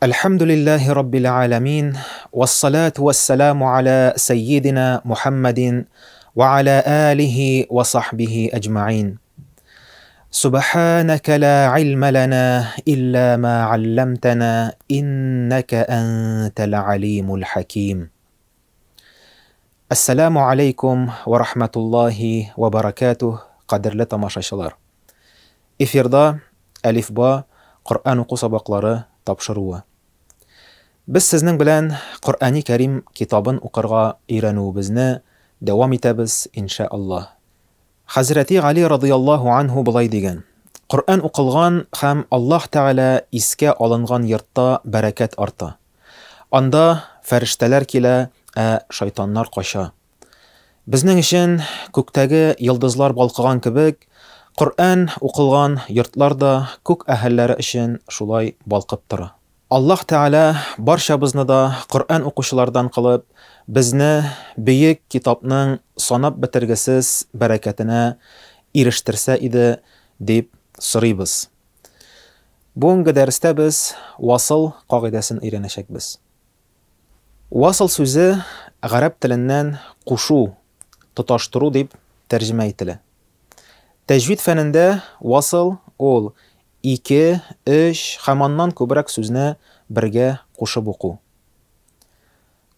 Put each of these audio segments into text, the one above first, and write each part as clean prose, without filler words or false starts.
الحمد لله رب العالمين، والصلاة والسلام على سيدنا محمد وعلى آله وصحبه أجمعين. سبحانك لا علم لنا إلا ما علمتنا إنك أنت العليم الحكيم. السلام عليكم ورحمة الله وبركاته. قدرلы тамашачылар. Эфирда Әлифба Qur'an уку сабаклары тапшыруы. Без сезнең белән Qur'ани Кәрим китабын укырга өйрәнүебезне дәвам итәбез иншааллаһ. Хәзрәти Али радиллаһу анһу булай дигән: Qur'ан укылган һәм Аллаһ Тәгалә искә алынган йортта бәрәкәт арта. Анда фәрештәләр килә, шайтаннар кача. Безнең өчен күктәге йолдызлар балкыган кебек, Qur'an укылган йортлар да күк әһелләре өчен шулай балкып тора. Аллаһ Тәгалә барчабызны да Qur'an укучылардан кылып, безне бөек китапның санап бетергесез бәрәкәтенә ирештерсә иде дип сорыйбыз. Бүгенге дәрестә без васыл кагыйдәсен өйрәнәчәкбез. Васыл сүзе гарәп теленнән кушу, тоташтыру дип тәрҗемә ителә. Тәҗвид фәнендә васыл ул 2, 3 һәм аннан күбрәк сүзне бергә кушып уку.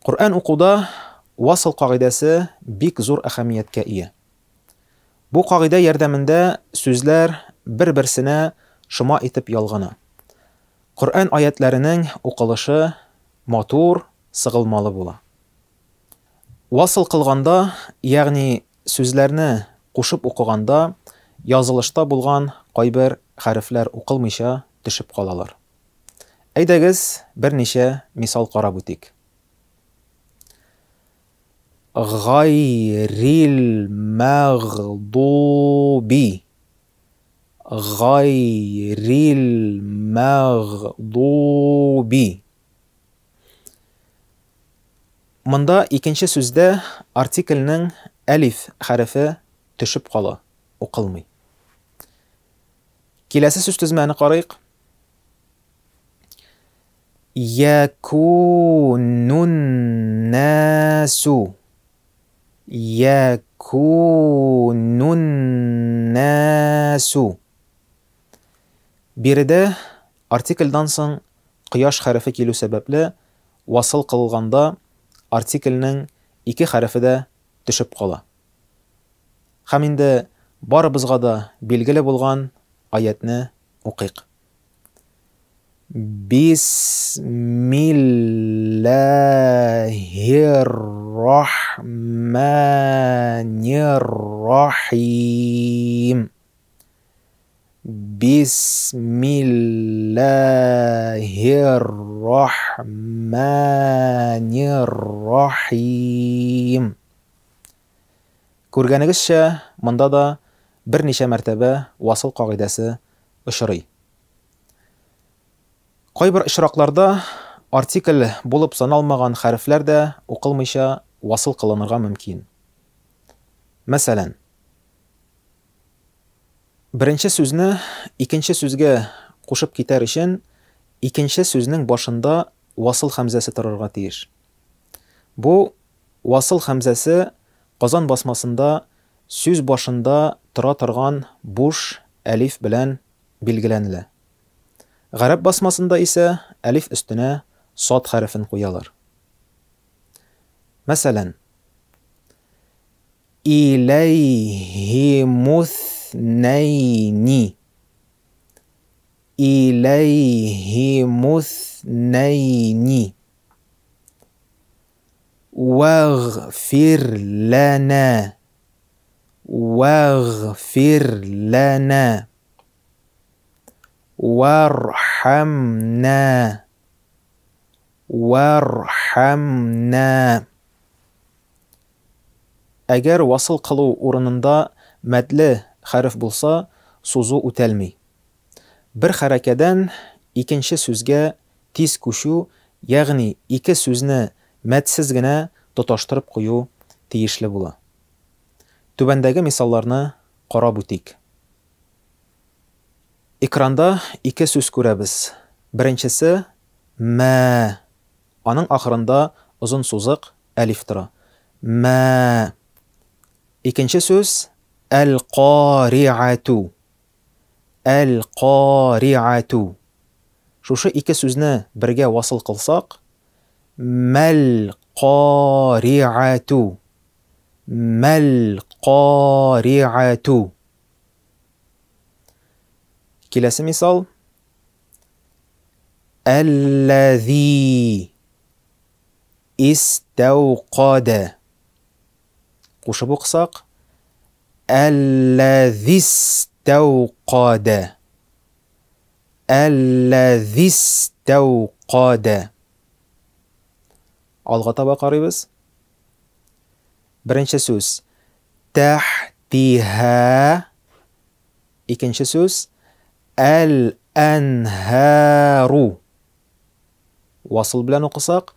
Qur'an укуда васыл кагыйдәсе бик зур әһәмияткә ия. Бу кагыйдә ярдәмендә сүзләр бер-берсенә шома итеп ялгана. Qur'an аятләренең укылышы матур, сыгылмалы була. Васыл кылганда, ягъни сүзләрне кушып укыганда, язылышта булган кайбер хәрефләр укылмыйча төшеп калалар. Әйдәгез, берничә мисал карап үтик. Гайрил мәгъдуби. Гайрил мәгъдуби. Монда икенче сүздә артикльнең әлиф хәрефе төшеп кала, укылмый. Киләсе сүз төзмәне карыйк. Якунун насу. Якунун насу. Биредә артикльдан соң кояш хәрефе килү сәбәпле васыл кылганда артикльнең 2 хәрефе дә төшеп кала. Һәм инде барыбызга да билгеле булган аятны укыйк. Бисмиллаһир-рахманир-рахим. Бисмиллаһир-рахманир-рахим. Күргәнегезчә, монда да берничә мәртәбә васыл кагыйдәсе очрый. Кайбер очракларда артикль булып саналмаган хәрефләр дә укылмыйча васыл кылынырга мөмкин. Мәсәлән, беренче сүзне икенче сүзгә кушып китәр өчен икенче сүзнең башында васыл хәмзәсе торырга тиеш. Бу васыл хәмзәсе Казан басмасында сүз башында тора торган буш әлиф белән билгеләнелә. Гарәп басмасында исә әлиф өстенә сад хәрефен куялар. Мәсәлән, иләйһимуснәйни. Иләйһимуснәйни. Вағфир лана. Вағфир лана. Вархамна. Вархамна. Әгәр васыл кылу урынында мәдле хәреф булса, сузу үтәлми. Бер хәрәкәдән икенче сүзгә тиз күчү, ягъни 2 сүзне мәдсез генә тоташтырып кую тиешле була. Түбәндәге мисалларны карап үтик. Экранда 2 сүз күрәбез. Беренчесе Мә. Аның ахырында озын сузык әлиф тора. Мә. Икенче сүз әл-қариату. Әл-қариату. Шушы ике сүзне бергә васыл кылсак, мәл-қариату. Мәл-қариату. Киләсе мисал. Әлләзи истәуқада. Кушып укысак, әлләзи истәуқада. Әлләзи истәуқада. Алга таба карыйбыз. Беренче сүз тәхтиһа. Икенче сүз әл-әнһару. Васыл белән укысак,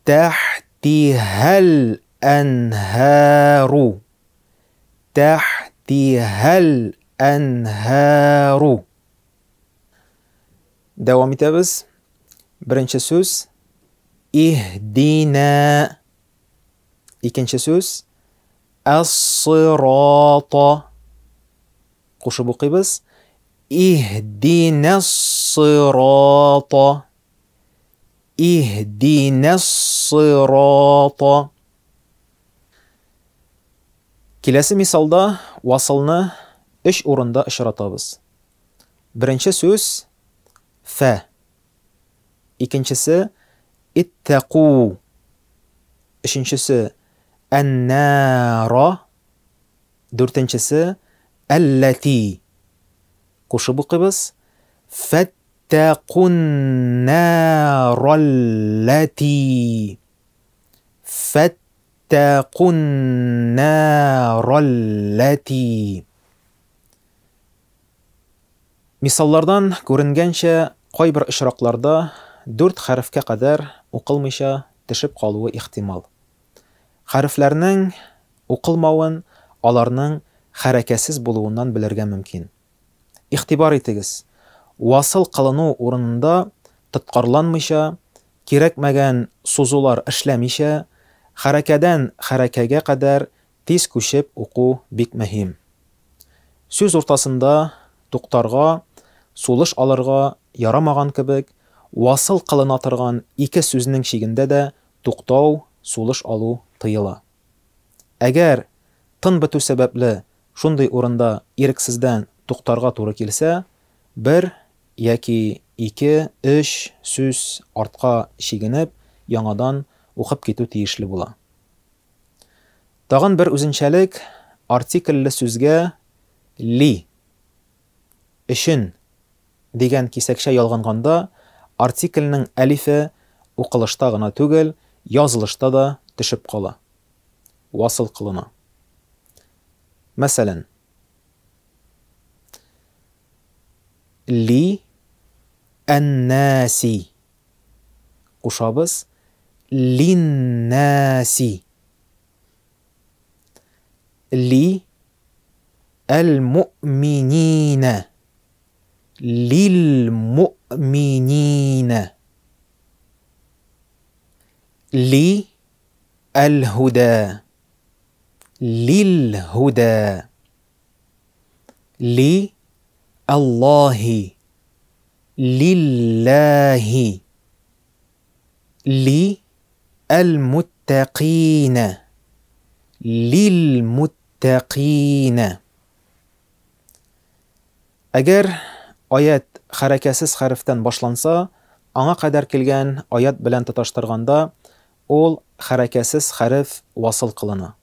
тәхтиһәл әнһару. Тәхтиһәл әнһару. Дәвам итәбез. Беренче сүз иһдина. Икенче сүз ас-сирата. Кушып укыйбыз. Иһдина ас-сирата. Иһдина ас-сирата. Киләсе мисалда васылны 3 урында очратабыз. Беренче сүз фә. Икенчесе иттәқу. Өченчесе ән-нара. Дүртенчесе әлләти. Кушып укыйбыз. فاتقوا التي. فاتقوا النار التي. Мисаллардан күренгәнчә, кайбер очракларда 4 хәрефкә кадәр укылмыйча төшеп калуы ихтимал. Хәрефләрнең укылмавын аларның хәрәкәсез булуыннан белергә мөмкин. Ихтибар итегез. Васыл кылыну урынында тоткарланмыйча, кирәкмәгән сузулар эшләмичә, хәрәкәдән хәрәкәгә кадәр тиз күчеп уку бик мөһим. Сүз уртасында туктарга, сулыш алырга ярамаган кебек, васыл кылына торган ике сүзнең чигендә дә туктау, сулыш алу тыела. Әгәр тын бетү сәбәпле шундый урында ирексездән туктарга туры килсә, 1 яки 2-3 сүз артка чигенеп, яңадан укып китү тиешле була. Тагын бер үзенчәлек, артикльле сүзгә ли, өчен дигән кисәкчә ялганганда, артикльнең әлифе укылышта гына түгел, язылышта да төшеп кала. Васыл кылына. Мәсәлән, ли ән-наси. Кушабыз. Лин-наси. Ли әл-муъминина. Лил-муъминина. Ли әл-худа. Лил-худа. Ли Аллахи. Лиллахи. Ли әл-муттақина. Лил-муттақина. Әгәр аят хәрәкәсез хәрефтән башланса, аңа кадәр килгән аят белән тоташтырганда, ул хәрәкәсез хәреф васыл кылына.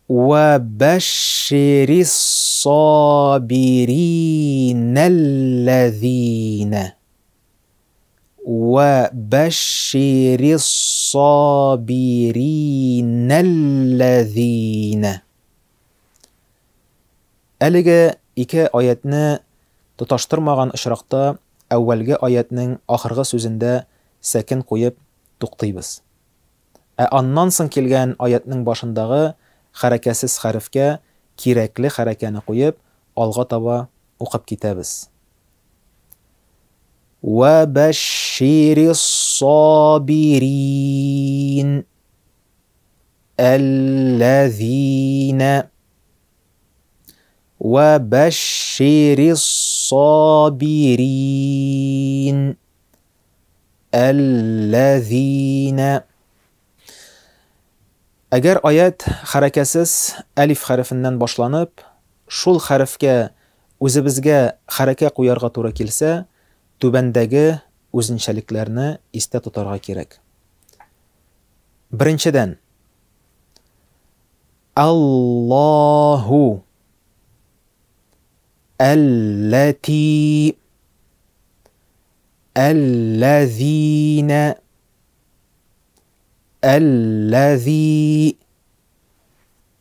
Ва башширис صابرين الذين. وبشر الصابرين الذين. Әлеге ике аятны тоташтырмаган очракта әүвәлге аятның ахыргы сүзендә сәкен куеп туктыйбыз. Аннан соң килгән аятның башындагы хәрәкәсез хәрефкә кирәкле хәрәкәне куеп, алга таба укып китәбез. وبشر الصابرين الذين وبشر الصابرين الذين. Әгәр аят хәрәкәсез әлиф хәрефеннән башланып, шул хәрефкә үзебезгә хәрәкә куярга туры килсә, түбәндәге үзенчәлекләрне истә тотарга кирәк. Беренчедән, Аллаху, Аллати, Аллазина, Аллази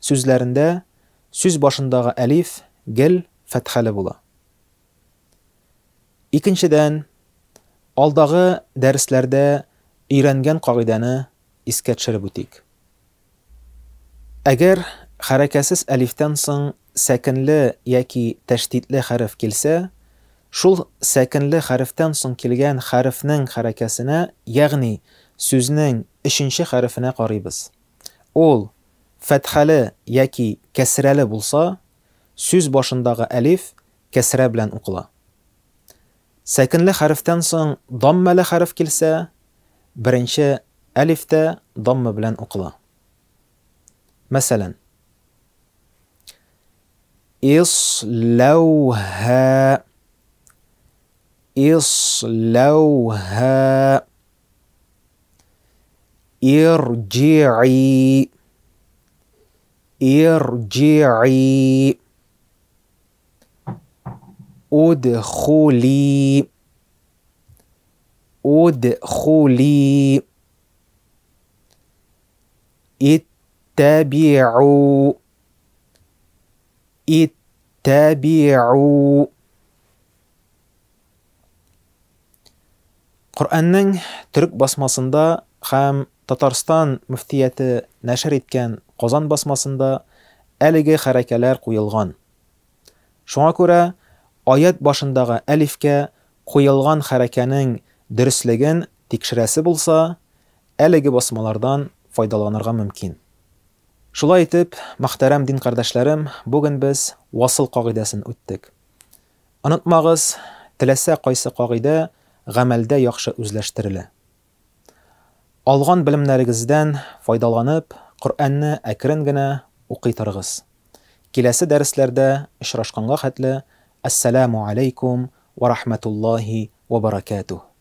сүзләрендә сүз башындагы әлиф гел фәтхәле була. Икенчедән, алдагы дәресләрдә өйрәнгән кагыйдәне искә төшереп үтик. Әгәр хәрәкәсез әлифтән соң сәкенле яки тәшдидле хәреф килсә, шул сәкенле хәрефтән соң килгән хәрефнең хәрәкәсенә, ягъни сүзнең өченче хәрефенә карыйбыз. Ул фәтхәле яки кәсрәле булса, сүз башындагы әлиф кәсрә белән укыла. Сәкенле хәрефтән соң даммәле хәреф килсә, беренче әлифтә дамма белән укыла. Мәсәлән, Ислауха, Ислауха, Ирджи'i, Ирджи'i, Удхули, Удхули, Иттаби'у, Иттаби'у. Коръәннең төрек басмасында һәм Татарстан мөфтияте нәшер иткән Казан басмасында әлеге хәрәкәләр куелган. Шуңа күрә аят башындагы әлифкә куелган хәрәкәнең дөрестлеген тикшерәсе булса, әлеге басмалардан файдаланырга мөмкин. Шулай итеп, мөхтәрәм дин кардәшләрем, бүген без васыл кагыйдәсен үттек. Онытмагыз, теләсә кайсы кагыйдә гамәлдә яхшы үзләштерелә. Алган белемнәрегездән файдаланып, Коръәнне әкрен генә укый торыгыз. Киләсе дәресләрдә очрашканга хәтле, ассаламу алейкум ва рахматуллаһи ва баракатуһ.